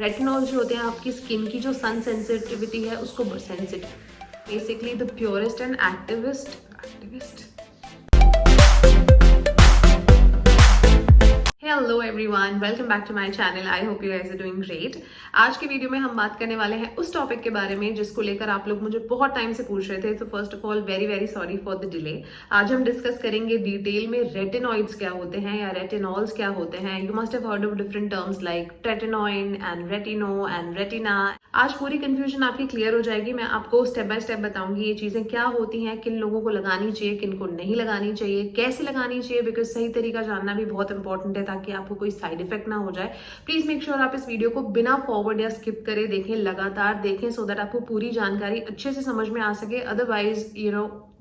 Retinol जो होते हैं आपकी स्किन की जो सन सेंसिटिविटी है उसको basically the purest and activist hello everyone, welcome back to my channel. I hope you guys are doing great. आज के वीडियो में हम बात करने वाले हैं उस टॉपिक के बारे में जिसको लेकर आप लोग मुझे बहुत टाइम से पूछ रहे थे। तो first of all very very sorry for the delay. आज हम डिस्कस करेंगे डिटेल में रेटिनॉइड्स क्या होते हैं या रेटिनॉल्स क्या होते हैं। You must have heard of different terms like tretinoin and रेटिनो and retina. आज पूरी कंफ्यूजन आपकी क्लियर हो जाएगी। मैं आपको स्टेप बाय स्टेप बताऊंगी ये चीजें क्या होती हैं, किन लोगों को लगानी चाहिए, किन को नहीं लगानी चाहिए, कैसे लगानी चाहिए, बिकॉज सही तरीका जानना भी बहुत इंपॉर्टेंट है ताकि आपको कोई साइड इफेक्ट ना हो जाए। प्लीज मेक श्योर आप इस वीडियो को बिना फॉरवर्ड या स्किप करे देखें, लगातार देखें सो दैट आपको पूरी जानकारी अच्छे से समझ में आ सके। अदरवाइज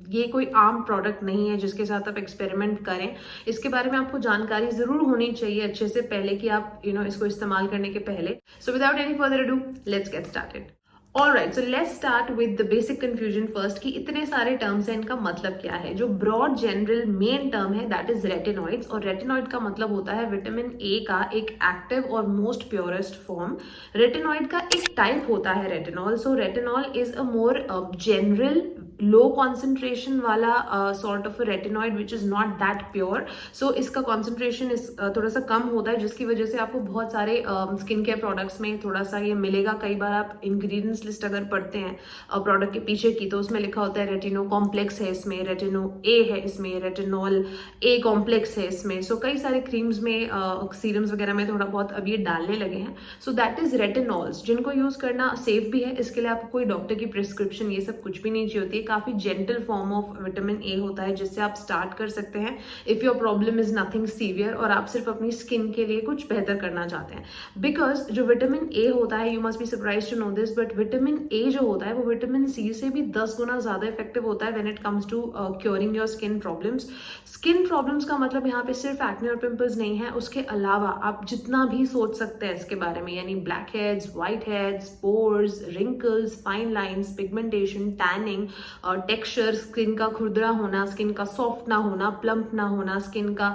ये कोई आम प्रोडक्ट नहीं है जिसके साथ आप एक्सपेरिमेंट करें। इसके बारे में आपको जानकारी जरूर होनी चाहिए अच्छे से पहले कि आप इसको इस्तेमाल करने के पहले। So without any further ado let's get started. Alright, so let's start with the basic confusion first कि इतने सारे टर्म्स हैं, इनका मतलब क्या है। जो ब्रॉड जनरल मेन टर्म है दैट इज रेटिनॉइड्स, और रेटिनॉइड का मतलब होता है विटामिन ए का एक एक्टिव और मोस्ट प्योरेस्ट फॉर्म। रेटिनॉइड का एक टाइप होता है retinol. So retinol is a more general low concentration वाला sort of retinoid which is not that pure. So इसका कॉन्सेंट्रेशन थोड़ा सा कम होता है जिसकी वजह से आपको बहुत सारे स्किन केयर प्रोडक्ट्स में थोड़ा सा ये मिलेगा। कई बार आप इंग्रेडिएंट्स लिस्ट अगर पढ़ते हैं प्रोडक्ट के पीछे की तो उसमें लिखा होता है रेटिनो कॉम्प्लेक्स है इसमें, रेटिनो ए है इसमें, रेटिनॉल ए कॉम्प्लेक्स है इसमें। सो कई सारे क्रीम्स में सीरम्स वगैरह में थोड़ा बहुत अब ये डालने लगे हैं। सो दैट इज रेटिनॉल्स, जिनको यूज करना सेफ भी है। इसके लिए आपको कोई डॉक्टर की प्रिस्क्रिप्शन ये सब कुछ भी नहीं चाहिए होती है। काफी gentle form of vitamin A होता है जिससे आप स्टार्ट कर सकते हैं if your problem is nothing severe और आप सिर्फ अपनी स्किन के लिए कुछ बेहतर करना चाहते हैं। बिकॉज जो विटामिन ए होता है, you must be surprise to know this, but vitamin A जो होता है वो विटामिन सी से भी 10 गुना ज्यादा इफेक्टिव होता है when it comes to curing your skin problems. Skin problems का मतलब यहाँ पे सिर्फ एक्ने और पिंपल्स नहीं है, उसके अलावा आप जितना भी सोच सकते हैं इसके बारे में, यानी black heads, white heads, pores, wrinkles, fine lines, pigmentation, tanning, texture, skin का खुरदरा होना, स्किन का सॉफ्ट ना होना, प्लम्प ना होना, स्किन का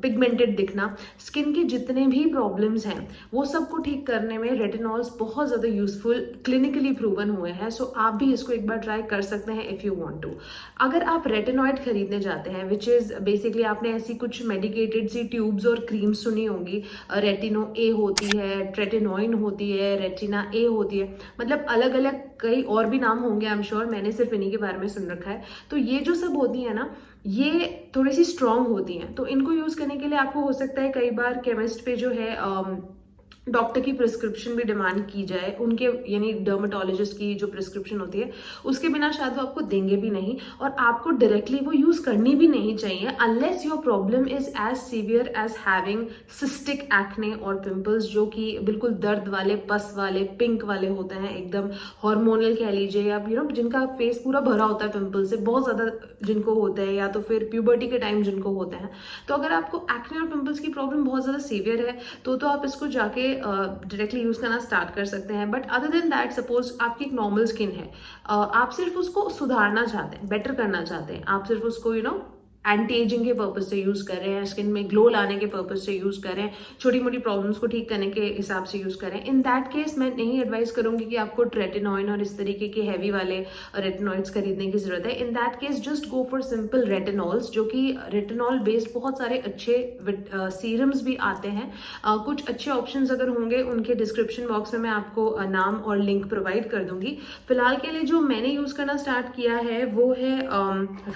पिगमेंटेड दिखना, स्किन के जितने भी प्रॉब्लम्स हैं वो सबको ठीक करने में रेटिनॉल्स बहुत ज्यादा यूजफुल, क्लिनिकली प्रूवन हुए हैं। सो आप भी इसको एक बार ट्राई कर सकते हैं इफ यू वांट टू। अगर आप रेटिनॉइड खरीदने जाते हैं विच इज बेसिकली, आपने ऐसी कुछ मेडिकेटेड सी ट्यूब्स और क्रीम्स सुनी होंगी, रेटिनो ए होती है, ट्रेटिनोइन होती है, रेटिना ए होती है, मतलब अलग अलग कई और भी नाम होंगे आई एम श्योर, मैंने सिर्फ इन्हीं के बारे में सुन रखा है। तो ये जो सब होती है ना, ये थोड़ी सी स्ट्रांग होती हैं, तो इनको यूज करने के लिए आपको हो सकता है कई बार केमिस्ट पे जो है डॉक्टर की प्रिस्क्रिप्शन भी डिमांड की जाए, उनके यानी डर्मेटोलॉजिस्ट की जो प्रिस्क्रिप्शन होती है उसके बिना शायद वो आपको देंगे भी नहीं, और आपको डायरेक्टली वो यूज करनी भी नहीं चाहिए unless your problem is as severe as having cystic acne और पिंपल्स, जो कि बिल्कुल दर्द वाले, पस वाले, पिंक वाले होते हैं, एकदम हार्मोनल कह लीजिए, या जिनका फेस पूरा भरा होता है पिंपल से, बहुत ज्यादा जिनको होते हैं, या तो फिर प्यूबर्टी के टाइम जिनको होते हैं। तो अगर आपको एक्ने और पिंपल्स की प्रॉब्लम बहुत ज्यादा सीवियर है तो आप इसको जाके डायरेक्टली यूज करना स्टार्ट कर सकते हैं। But other than that, suppose आपकी एक नॉर्मल स्किन है, आप सिर्फ उसको सुधारना चाहते हैं, बेटर करना चाहते हैं, आप सिर्फ उसको एंटी एजिंग के पर्पज से यूज कर रहे हैं, स्किन में ग्लो लाने के पर्पज से यूज कर रहे हैं, छोटी मोटी प्रॉब्लम्स को ठीक करने के हिसाब से यूज कर रहे हैं, इन दैट केस मैं नहीं एडवाइस करूंगी कि आपको ट्रेटिनॉइन और इस तरीके के हैवी वाले रेटिनॉइड्स खरीदने की जरूरत है। In that case just go for simple retinols, जो कि रेटिनॉल बेस्ड बहुत सारे अच्छे सीरम्स भी आते हैं। कुछ अच्छे ऑप्शन अगर होंगे उनके डिस्क्रिप्शन बॉक्स में मैं आपको नाम और लिंक प्रोवाइड कर दूंगी। फिलहाल के लिए जो मैंने यूज करना स्टार्ट किया है वो है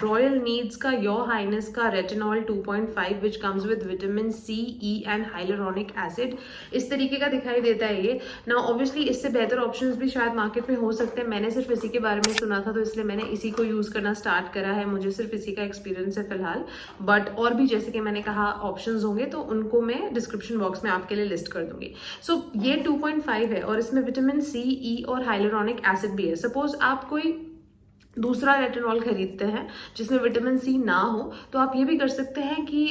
रॉयल नीड्स का योर हाइनेस का retinol 2.5 which comes with vitamin C, E and hyaluronic acid. इस तरीके का दिखाई देता है ये ना। ऑब्वियसली इससे बेहतर ऑप्शंस भी शायद मार्केट में हो सकते हैं, मैंने सिर्फ इसी के बारे में सुना था तो इसलिए मैंने इसी को यूज करना स्टार्ट करा है, मुझे सिर्फ इसी का एक्सपीरियंस है फिलहाल। बट और भी जैसे कि मैंने कहा ऑप्शंस होंगे तो उनको मैं डिस्क्रिप्शन बॉक्स में आपके लिए लिस्ट कर दूंगी। सो ये 2.5 है और इसमें विटामिन सी, ई और हाइलुरोनिक एसिड भी है। सपोज आप कोई दूसरा रेटिनॉल खरीदते हैं जिसमें विटामिन सी ना हो तो आप ये भी कर सकते हैं कि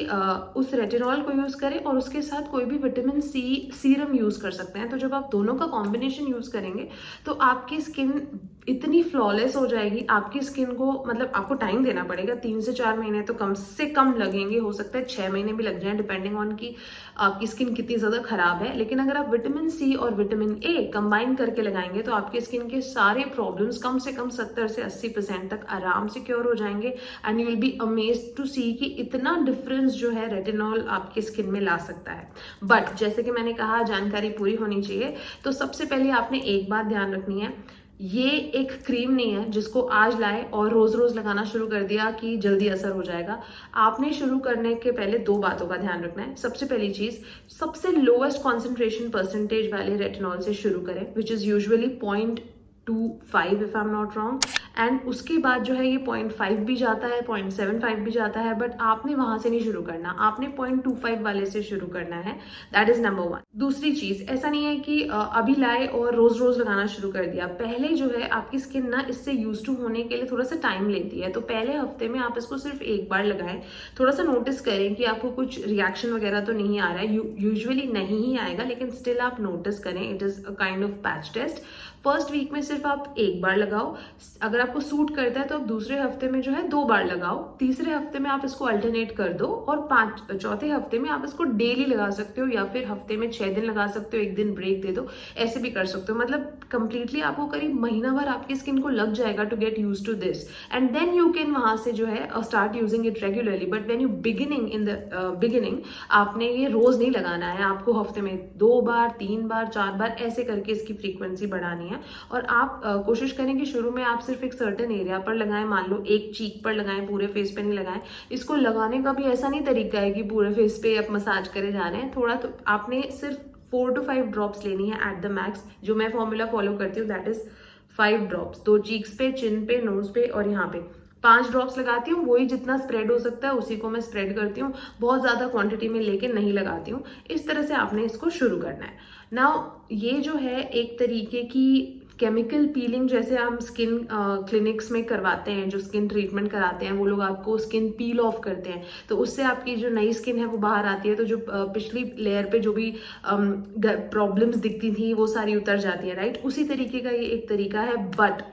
उस रेटिनॉल को यूज करें और उसके साथ कोई भी विटामिन सी सीरम यूज कर सकते हैं। तो जब आप दोनों का कॉम्बिनेशन यूज करेंगे तो आपकी स्किन इतनी फ्लॉलेस हो जाएगी आपकी स्किन को, मतलब आपको टाइम देना पड़ेगा, 3 से 4 महीने तो कम से कम लगेंगे, हो सकता है 6 महीने भी लग जाए डिपेंडिंग ऑन कि आपकी स्किन कितनी ज्यादा खराब है। लेकिन अगर आप विटामिन सी और विटामिन ए कंबाइन करके लगाएंगे तो आपकी स्किन के सारे प्रॉब्लम्स कम से कम 70 से 80% तक आराम से क्योर हो जाएंगे। And you will be amazed to see कि इतना डिफरेंस जो है रेटिनॉल आपकी स्किन में ला सकता है। बट जैसे कि मैंने कहा, जानकारी पूरी होनी चाहिए। तो सबसे पहले आपने एक बात ध्यान रखनी है, ये एक क्रीम नहीं है जिसको आज लाए और रोज रोज लगाना शुरू कर दिया कि जल्दी असर हो जाएगा। आपने शुरू करने के पहले 2 बातों का ध्यान रखना है। सबसे पहली चीज, सबसे लोएस्ट कॉन्सेंट्रेशन परसेंटेज वाले रेटिनॉल से शुरू करें, which is usually 0.25 if I am not wrong. And उसके बाद जो है ये 0.5 भी जाता है, 0.75 भी जाता है, बट आपने वहां से नहीं शुरू करना, आपने 0.25 वाले से शुरू करना है। That is number 1। दूसरी चीज, ऐसा नहीं है कि अभी लाए और रोज रोज लगाना शुरू कर दिया। पहले जो है आपकी स्किन ना इससे यूज टू होने के लिए थोड़ा सा टाइम लेती है, तो पहले हफ्ते में आप इसको सिर्फ एक बार लगाएं। थोड़ा सा नोटिस करें कि आपको कुछ रिएक्शन वगैरह तो नहीं आ रहा है, यूजुअली नहीं ही आएगा, लेकिन स्टिल आप नोटिस करें। It is a kind of patch test. First week में सिर्फ आप एक बार लगाओ, अगर आपको सूट करता है तो आप दूसरे हफ्ते में जो है 2 बार लगाओ, तीसरे हफ्ते में आप इसको अल्टरनेट कर दो, और चौथे हफ्ते में आप इसको डेली लगा सकते हो, या फिर हफ्ते में 6 दिन लगा सकते हो, 1 दिन ब्रेक दे दो, ऐसे भी कर सकते हो। मतलब कंप्लीटली आपको करीब महीना भर आपकी स्किन को लग जाएगा to get use to this, and then you can वहां से जो है start using it regularly. But when you in the beginning आपने ये रोज नहीं लगाना है, आपको हफ्ते में 2 बार, 3 बार, 4 बार ऐसे करके इसकी फ्रीक्वेंसी बढ़ानी है। और आप कोशिश करें कि शुरू में आप सिर्फ एक सर्टेन एरिया पर लगाएं, मान लो एक चीक पर लगाएं, पूरे फेस पे नहीं लगाएं। इसको लगाने का भी ऐसा नहीं तरीका है कि पूरे फेस पे आप मसाज करे जा रहे हैं, थोड़ा तो आपने सिर्फ 4 to 5 ड्रॉप्स लेनी है एट द मैक्स। जो मैं फॉर्मूला फॉलो करती हूँ दैट इज 5 ड्रॉप्स, 2 चीक्स पे, चिन पे, नोज पे और यहाँ पे 5 ड्रॉप्स लगाती हूँ। वही जितना स्प्रेड हो सकता है उसी को मैं स्प्रेड करती हूँ, बहुत ज्यादा क्वांटिटी में लेके नहीं लगाती हूँ। इस तरह से आपने इसको शुरू करना है। नाउ ये जो है एक तरीके की केमिकल पीलिंग, जैसे हम स्किन क्लिनिक्स में करवाते हैं, जो स्किन ट्रीटमेंट कराते हैं वो लोग आपको स्किन पील ऑफ करते हैं, तो उससे आपकी जो नई स्किन है वो बाहर आती है, तो जो पिछली लेयर पे जो भी प्रॉब्लम्स दिखती थी वो सारी उतर जाती है, राइट। उसी तरीके का ये एक तरीका है। बट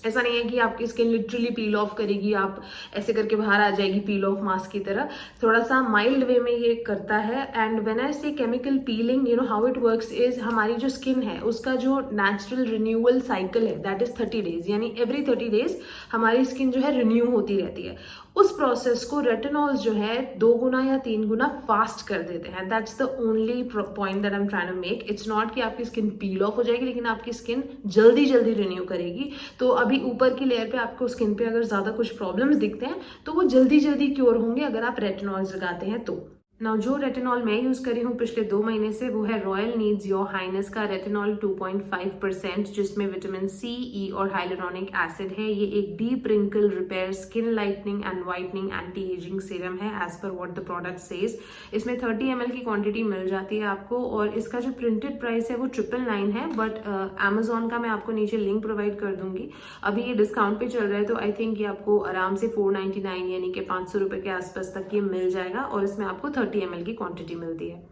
ऐसा नहीं है कि आपकी स्किन लिटरली पील ऑफ करेगी, आप ऐसे करके बाहर आ जाएगी पील ऑफ मास्क की तरह। थोड़ा सा माइल्ड वे में ये करता है। एंड व्हेन आई से chemical peeling, you know how it works is, हमारी जो स्किन है उसका जो नेचुरल रिन्यूअल साइकिल है दैट इज 30 डेज, यानी एवरी 30 डेज हमारी स्किन जो है रिन्यू होती रहती है। उस प्रोसेस को रेटिनॉल्स जो है 2 गुना या 3 गुना फास्ट कर देते हैं। That's the only point that I am trying to make. It's not कि आपकी स्किन पील ऑफ हो जाएगी, लेकिन आपकी स्किन जल्दी जल्दी रिन्यू करेगी। तो अभी ऊपर की लेयर पे आपको स्किन पे अगर ज्यादा कुछ प्रॉब्लम्स दिखते हैं तो वो जल्दी जल्दी क्योर होंगे अगर आप रेटिनॉल्स लगाते हैं तो। नाउ जो रेटिनॉल मैं यूज करी हूँ पिछले 2 महीने से वो है रॉयल नीड्स योर हाइनेस का रेटिनॉल 2.5%, जिसमें विटामिन सी, ई और हाइलुरोनिक एसिड है। ये एक deep wrinkle repair, skin lightening and whitening anti ageing serum है as per what the product says. इसमें 30 ml की क्वांटिटी मिल जाती है आपको, और इसका जो प्रिंटेड प्राइस है वो 999 है, बट अमेजोन का मैं आपको नीचे लिंक प्रोवाइड कर दूंगी। अभी ये डिस्काउंट पे चल रहा है, तो आई थिंक ये आपको आराम से 499 यानी कि 500 रुपए के आसपास तक ये मिल जाएगा, और इसमें आपको 30 ml की क्वांटिटी मिलती है।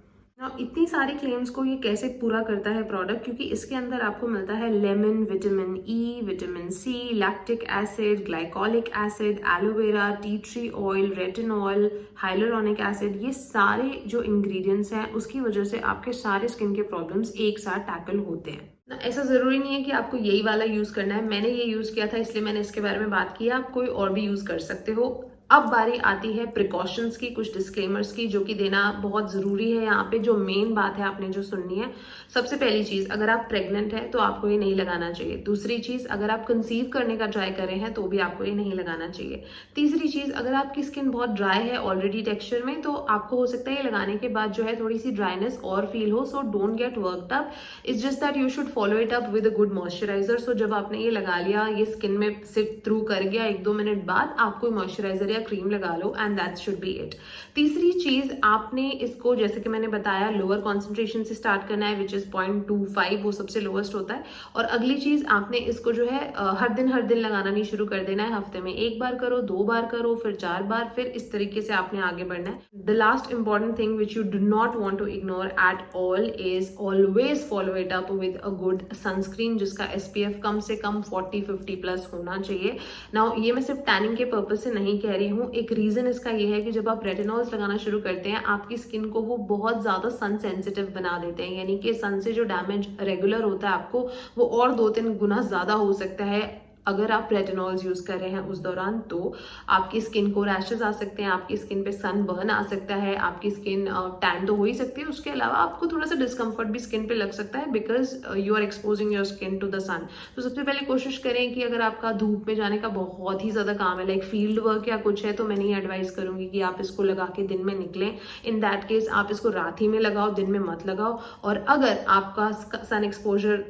इतनी सारी क्लेम्स को ये कैसे पूरा करता है प्रोडक्ट, क्योंकि इसके अंदर आपको मिलता है lemon, vitamin E, vitamin C, lactic acid, glycolic acid, aloe vera, tea tree oil, retinol, hyaluronic acid. ये सारे जो इंग्रेडिएंट्स हैं उसकी वजह से आपके सारे स्किन के प्रॉब्लम्स एक साथ टैकल होते हैं ना। ऐसा जरूरी नहीं है कि आपको यही वाला यूज करना है। मैंने ये यूज किया था इसलिए मैंने इसके बारे में बात की, आप कोई और भी यूज कर सकते हो। अब बारी आती है प्रिकॉशंस की, कुछ डिस्क्लेमर्स की, जो कि देना बहुत जरूरी है। यहाँ पे जो मेन बात है आपने जो सुननी है, सबसे पहली चीज, अगर आप प्रेग्नेंट है तो आपको ये नहीं लगाना चाहिए। दूसरी चीज, अगर आप कंसीव करने का ट्राई कर रहे हैं तो भी आपको ये नहीं लगाना चाहिए। तीसरी चीज, अगर आपकी स्किन बहुत ड्राई है ऑलरेडी टेक्सचर में, तो आपको हो सकता है ये लगाने के बाद जो है थोड़ी सी ड्राइनेस और फील हो। So don't get worked up, it's just that you should follow it up with a good moisturiser. So जब आपने ये लगा लिया, ये स्किन में सिर्फ थ्रू कर गया, 1-2 मिनट बाद आप कोई मॉइस्चराइजर या क्रीम लगा लो and that should be it. तीसरी चीज, आपने इसको जैसे कि मैंने बताया लोअर कॉन्सेंट्रेशन से स्टार्ट करना है, विच इज 0.25, वो सबसे लोवेस्ट होता है। और अगली चीज, आपने इसको जो है हर दिन लगाना नहीं शुरू कर देना है। हफ्ते में 1 बार करो, 2 बार करो, फिर 4 बार, फिर इस तरीके से आपने आगे बढ़ना है। The last important thing which you do not want to ignore at all is always follow it up with a good sunscreen जिसका SPF कम से कम 40-50 प्लस होना चाहिए। नाउ ये मैं सिर्फ टैनिंग के पर्पज से नहीं कह रही हूँ, एक रीजन इसका ये है कि जब आप रेटिनॉल्स लगाना शुरू करते हैं आपकी स्किन को वो बहुत ज्यादा सन सेंसिटिव बना देते हैं, यानी कि सन से जो डैमेज रेगुलर होता है आपको वो और 2-3 गुना ज्यादा हो सकता है अगर आप रेटिनॉल्स यूज कर रहे हैं उस दौरान। तो आपकी स्किन को रैशेस आ सकते हैं, आपकी स्किन पे सन बर्न आ सकता है, आपकी स्किन टैन तो हो ही सकती है, उसके अलावा आपको थोड़ा सा डिस्कम्फर्ट भी स्किन पे लग सकता है because you are exposing your skin to the sun. तो सबसे पहले कोशिश करें कि अगर आपका धूप में जाने का बहुत ही ज्यादा काम है, लाइक फील्ड वर्क या कुछ है, तो मैं नहीं एडवाइस करूंगी कि आप इसको लगा के दिन में निकलें। इन दैट केस आप इसको रात ही में लगाओ, दिन में मत लगाओ। और अगर आपका सन एक्सपोजर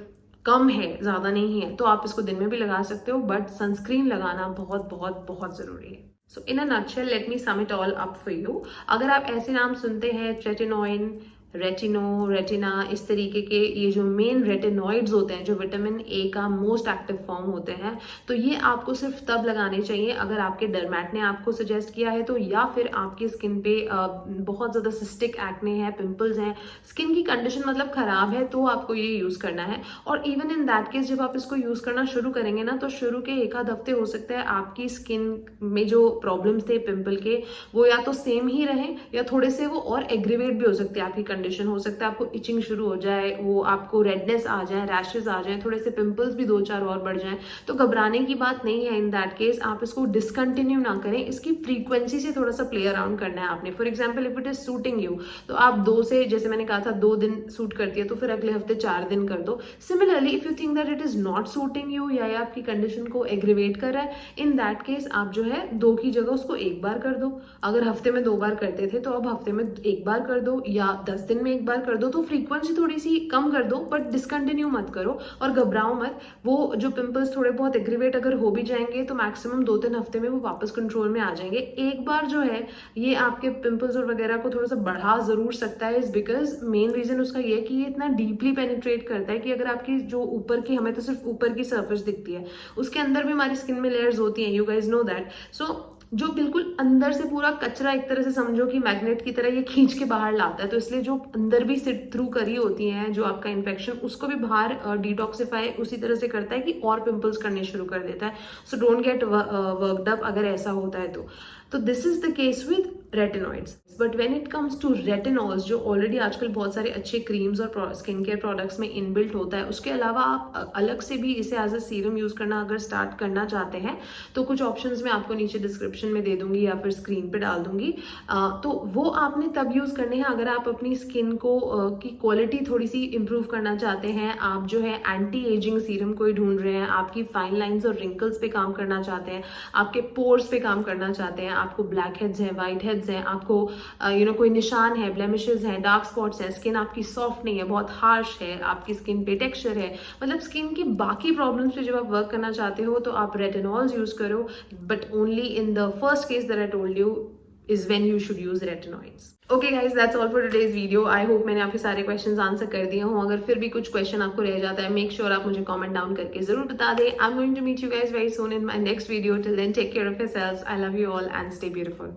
कम है, ज्यादा नहीं है, तो आप इसको दिन में भी लगा सकते हो, बट सनस्क्रीन लगाना बहुत बहुत बहुत जरूरी है। So in a nutshell let me sum it all up for you. अगर आप ऐसे नाम सुनते हैं ट्रेटिनोइन, रेटिनो, रेटिना, इस तरीके के ये जो मेन रेटिनॉइड्स होते हैं जो विटामिन ए का मोस्ट एक्टिव फॉर्म होते हैं, तो ये आपको सिर्फ तब लगाने चाहिए अगर आपके डर्मैट ने आपको सजेस्ट किया है तो, या फिर आपकी स्किन पे बहुत ज्यादा सिस्टिक एक्ने है, पिंपल्स हैं, स्किन की कंडीशन मतलब खराब है, तो आपको ये यूज करना है। और इवन इन दैट केस जब आप इसको यूज करना शुरू करेंगे ना, तो शुरू के 1-आध हफ्ते हो सकता है आपकी स्किन में जो प्रॉब्लम्स थे पिंपल के वो या तो सेम ही रहे या थोड़े से वो और एग्रीवेट भी हो सकते हैं। आपकी कंडीशन हो सकता है आपको इचिंग शुरू हो जाए, वो आपको रेडनेस आ जाए, रैशेस आ जाए, थोड़े से पिंपल्स भी 2-4 और बढ़ जाएं। तो घबराने की बात नहीं है। इन दैट केस आप इसको डिसकंटिन्यू ना करें, इसकी फ्रीक्वेंसी से थोड़ा सा प्ले अराउंड करना है आपने। For example if it is suiting you, तो आप 2 से, जैसे मैंने कहा था 2 दिन सूट करती है तो फिर अगले हफ्ते 4 दिन कर दो। Similarly if you think that it is not shooting you या आपकी कंडीशन को एग्रीवेट कर रहा है, इन दैट केस आप जो है 2 की जगह उसको 1 बार कर दो। अगर हफ्ते में 2 बार करते थे तो अब हफ्ते में 1 बार कर दो, या 10 दिन में 1 बार कर दो। तो फ्रीक्वेंसी थोड़ी सी कम कर दो, बट डिसकंटिन्यू मत करो और घबराओ मत। वो जो पिंपल्स थोड़े बहुत एग्रीवेट अगर हो भी जाएंगे तो मैक्सिमम 2-3 हफ्ते में वो वापस कंट्रोल में आ जाएंगे। एक बार जो है ये आपके पिंपल्स और वगैरह को थोड़ा सा बढ़ा जरूर सकता है, इज बिकॉज मेन रीजन उसका ये कि ये इतना डीपली पेनिट्रेट करता है कि अगर आपकी जो ऊपर की, हमें तो सिर्फ ऊपर की सर्फेस दिखती है, उसके अंदर भी हमारी स्किन में लेयर्स होती हैं, यू गाइज नो दैट। सो जो बिल्कुल अंदर से पूरा कचरा एक तरह से समझो कि मैग्नेट की तरह ये खींच के बाहर लाता है, तो इसलिए जो अंदर भी सिट थ्रू करी होती है जो आपका इन्फेक्शन, उसको भी बाहर डिटॉक्सिफाई उसी तरह से करता है कि और पिंपल्स करने शुरू कर देता है। So don't get worked up अगर ऐसा होता है तो this is the case with retinoids. But when it comes to retinols, जो ऑलरेडी आजकल बहुत सारे अच्छे क्रीम्स और स्किन केयर प्रोडक्ट्स में इनबिल्ट होता है, उसके अलावा आप अलग से भी इसे एज अ सीरम यूज करना अगर स्टार्ट करना चाहते हैं तो कुछ ऑप्शंस मैं आपको नीचे डिस्क्रिप्शन में दे दूंगी या फिर स्क्रीन पे डाल दूंगी। तो वो आपने तब यूज करने हैं अगर आप अपनी स्किन को की क्वालिटी थोड़ी सी इंप्रूव करना चाहते हैं, आप जो है एंटी एजिंग सीरम कोई ढूंढ रहे हैं, आपकी फाइन लाइंस और रिंकल्स पे काम करना चाहते हैं, आपके पोर्स पे काम करना चाहते हैं, आपको ब्लैक हेड्स हैं, व्हाइट हेड्स हैं, आपको कोई निशान है, ब्लेमिशेस हैं, डार्क स्पॉट्स हैं, स्किन आपकी सॉफ्ट नहीं है, बहुत हार्श है, आपकी स्किन पे टेक्सचर है, मतलब स्किन की बाकी प्रॉब्लम्स पे जब आप वर्क करना चाहते हो तो आप रेटिनॉल्स यूज करो, but only in the first case that I told you is when you should use retinoids. Okay guys, that's all for today's video. I hope मैंने आपके सारे questions आंसर कर दिए हों। अगर फिर भी कुछ question आपको रह जाता है, make sure आप मुझे comment down करके जरूर बता दें। I'm going to meet you guys very soon in my next video. Till then, take care of yourselves. I love you all and stay beautiful.